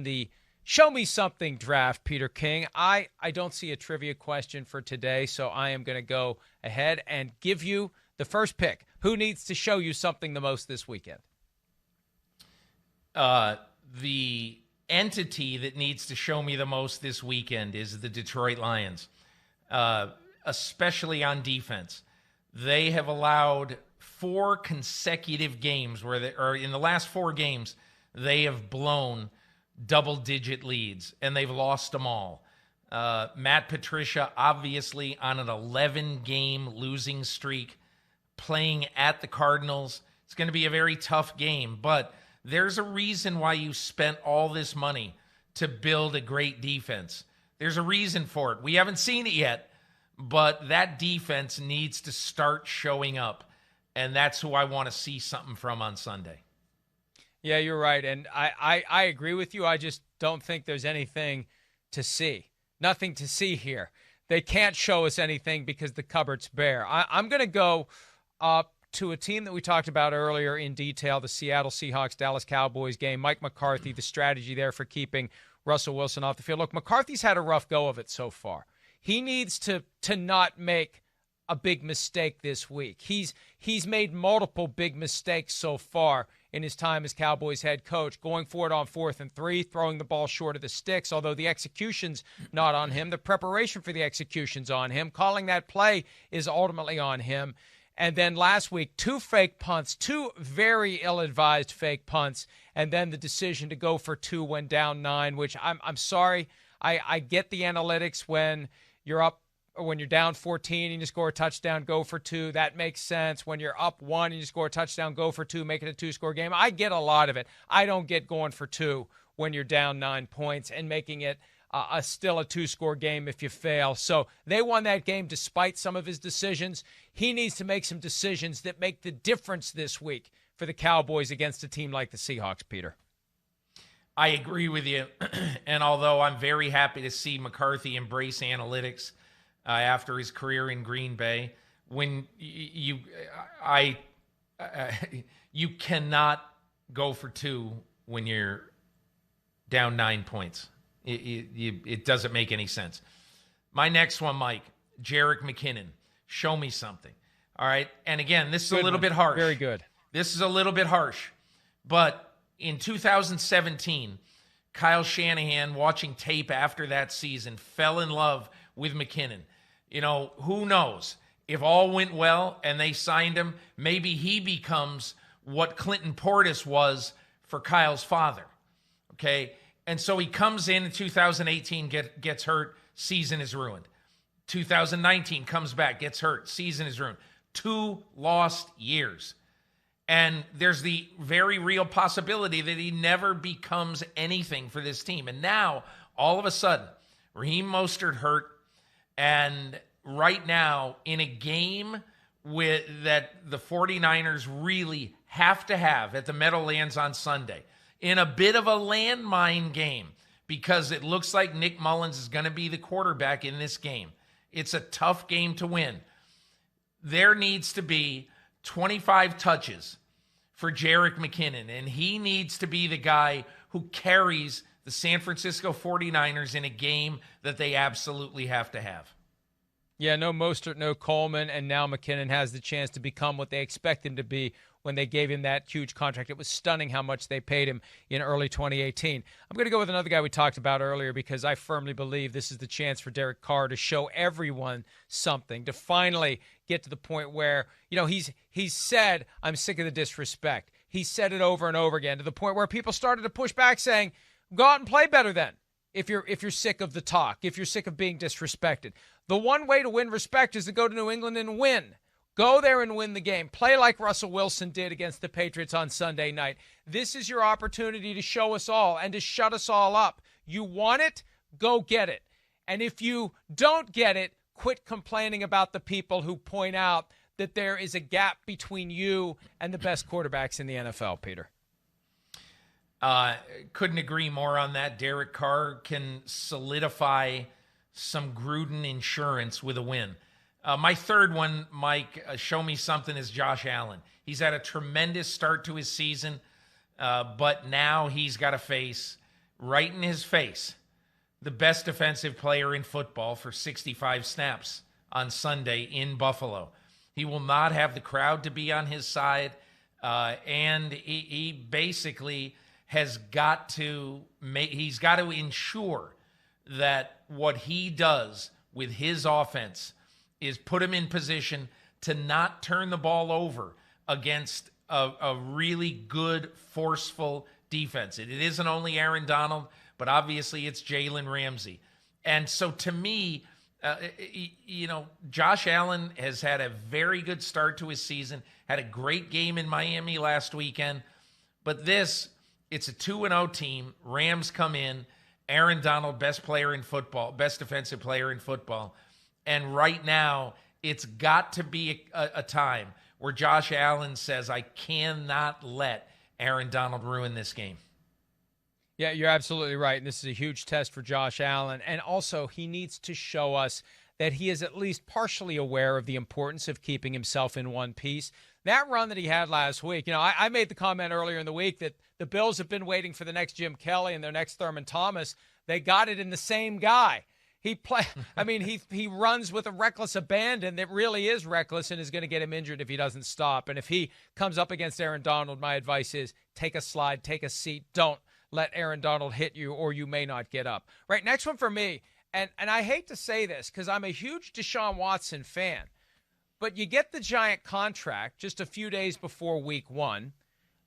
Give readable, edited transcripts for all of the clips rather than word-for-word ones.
the Show Me Something draft, Peter King. I don't see a trivia question for today, so I am going to go ahead and give you the first pick. Who needs to show you something the most this weekend? The entity that needs to show me the most this weekend is the Detroit Lions, especially on defense. They have allowed 4 consecutive games or in the last 4 games, they have blown double-digit leads, and they've lost them all. Matt Patricia, obviously on an 11-game losing streak, playing at the Cardinals. It's going to be a very tough game, but there's a reason why you spent all this money to build a great defense. There's a reason for it. We haven't seen it yet, but that defense needs to start showing up, and that's who I want to see something from on Sunday. Yeah, you're right, and I agree with you. I just don't think there's anything to see. Nothing to see here. They can't show us anything because the cupboard's bare. I'm going to go to a team that we talked about earlier in detail, the Seattle Seahawks, Dallas Cowboys game. Mike McCarthy, the strategy there for keeping Russell Wilson off the field. Look, McCarthy's had a rough go of it so far. He needs to not make a big mistake this week. He's made multiple big mistakes so far in his time as Cowboys head coach, going for it on 4th and 3, throwing the ball short of the sticks, although the execution's not on him. The preparation for the execution's on him. Calling that play is ultimately on him. And then last week, 2 fake punts, 2 very ill-advised fake punts, and then the decision to go for 2 when down 9, which I'm sorry. I get the analytics when you're up, or when you're down 14 and you score a touchdown, go for 2. That makes sense. When you're up 1 and you score a touchdown, go for 2, make it a 2-score game. I get a lot of it. I don't get going for 2 when you're down 9 points and making it still a 2-score game if you fail. So they won that game despite some of his decisions. He needs to make some decisions that make the difference this week for the Cowboys against a team like the Seahawks, Peter. I agree with you. And although I'm very happy to see McCarthy embrace analytics after his career in Green Bay, when you cannot go for 2 when you're down 9 points. It doesn't make any sense. My next one, Mike, Jerick McKinnon. Show me something. All right. And again, this is a little bit harsh. Very good. This is a little bit harsh. But in 2017, Kyle Shanahan, watching tape after that season, fell in love with McKinnon. You know, who knows? If all went well and they signed him, maybe he becomes what Clinton Portis was for Kyle's father. Okay? And so he comes in 2018, gets hurt, season is ruined. 2019 comes back, gets hurt, season is ruined. 2 lost years. And there's the very real possibility that he never becomes anything for this team. And now, all of a sudden, Raheem Mostert hurt, and right now, in a game that the 49ers really have to have at the Meadowlands on Sunday, in a bit of a landmine game, because it looks like Nick Mullins is going to be the quarterback in this game. It's a tough game to win. There needs to be 25 touches for Jerick McKinnon, and he needs to be the guy who carries the San Francisco 49ers in a game that they absolutely have to have. Yeah, no Mostert, no Coleman, and now McKinnon has the chance to become what they expect him to be when they gave him that huge contract. It was stunning how much they paid him in early 2018. I'm going to go with another guy we talked about earlier because I firmly believe this is the chance for Derek Carr to show everyone something, to finally get to the point where, you know, he's said, I'm sick of the disrespect. He said it over and over again, to the point where people started to push back saying, go out and play better then. If you're sick of the talk, if you're sick of being disrespected. The one way to win respect is to go to New England and win. Go there and win the game. Play like Russell Wilson did against the Patriots on Sunday night. This is your opportunity to show us all and to shut us all up. You want it? Go get it. And if you don't get it, quit complaining about the people who point out that there is a gap between you and the best quarterbacks in the NFL, Peter. Couldn't agree more on that. Derek Carr can solidify some Gruden insurance with a win. My third one, Mike, show me something, is Josh Allen. He's had a tremendous start to his season, but now he's got to face right in his face the best defensive player in football for 65 snaps on Sunday in Buffalo. He will not have the crowd to be on his side, and he basically has got to ensure that what he does with his offense is put him in position to not turn the ball over against a really good, forceful defense. It isn't only Aaron Donald, but obviously it's Jalen Ramsey. And so to me, Josh Allen has had a very good start to his season, had a great game in Miami last weekend. But it's a 2-0 team. Rams come in. Aaron Donald, best player in football, best defensive player in football. And right now, it's got to be a time where Josh Allen says, I cannot let Aaron Donald ruin this game. Yeah, you're absolutely right. And this is a huge test for Josh Allen. And also, he needs to show us that he is at least partially aware of the importance of keeping himself in one piece. That run that he had last week, I made the comment earlier in the week that the Bills have been waiting for the next Jim Kelly and their next Thurman Thomas. They got it in the same guy. He runs with a reckless abandon that really is reckless and is going to get him injured if he doesn't stop. And if he comes up against Aaron Donald, my advice is take a slide, take a seat. Don't let Aaron Donald hit you or you may not get up. Right, next one for me, and I hate to say this because I'm a huge Deshaun Watson fan, but you get the giant contract just a few days before week 1,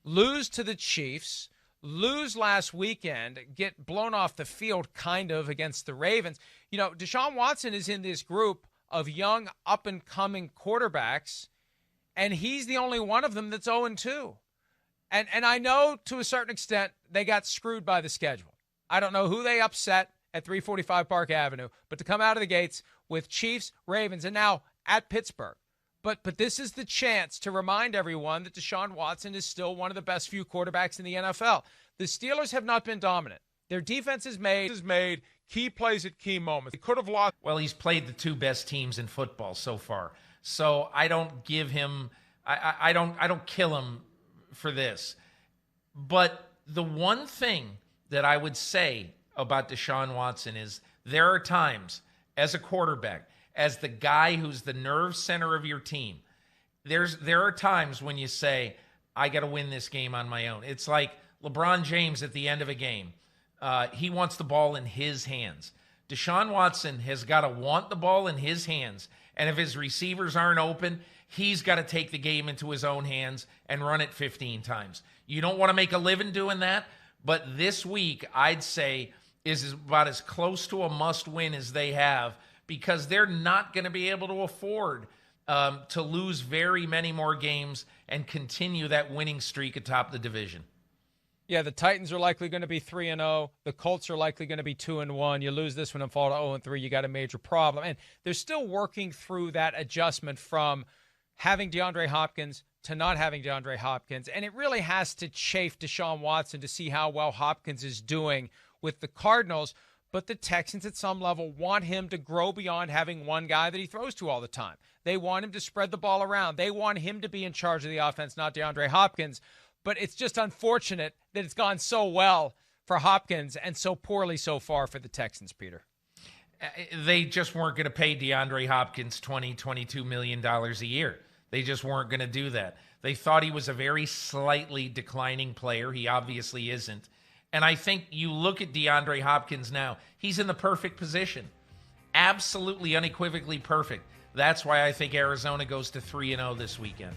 lose to the Chiefs, lose last weekend, get blown off the field kind of against the Ravens. Deshaun Watson is in this group of young up-and-coming quarterbacks, and he's the only one of them that's 0-2. And I know to a certain extent they got screwed by the schedule. I don't know who they upset at 345 Park Avenue, but to come out of the gates with Chiefs, Ravens, and now at Pittsburgh. But this is the chance to remind everyone that Deshaun Watson is still one of the best few quarterbacks in the NFL. The Steelers have not been dominant. Their defense is made key plays at key moments. They could have lost. Well, he's played the two best teams in football so far. So I don't give him I don't kill him for this. But the one thing that I would say about Deshaun Watson is there are times as a quarterback, as the guy who's the nerve center of your team, there are times when you say, I got to win this game on my own. It's like LeBron James at the end of a game. He wants the ball in his hands. Deshaun Watson has got to want the ball in his hands. And if his receivers aren't open, he's got to take the game into his own hands and run it 15 times. You don't want to make a living doing that, but this week, I'd say, is about as close to a must-win as they have because they're not going to be able to afford to lose very many more games and continue that winning streak atop the division. Yeah, the Titans are likely going to be 3-0. The Colts are likely going to be 2-1. You lose this one and fall to 0-3, you got a major problem. And they're still working through that adjustment from having DeAndre Hopkins to not having DeAndre Hopkins. And it really has to chafe Deshaun Watson to see how well Hopkins is doing with the Cardinals. But the Texans at some level want him to grow beyond having one guy that he throws to all the time. They want him to spread the ball around. They want him to be in charge of the offense, not DeAndre Hopkins. But it's just unfortunate that it's gone so well for Hopkins and so poorly so far for the Texans, Peter. They just weren't going to pay DeAndre Hopkins $22 million a year. They just weren't going to do that. They thought he was a very slightly declining player. He obviously isn't. And I think you look at DeAndre Hopkins now, he's in the perfect position. Absolutely, unequivocally perfect. That's why I think Arizona goes to 3-0 this weekend.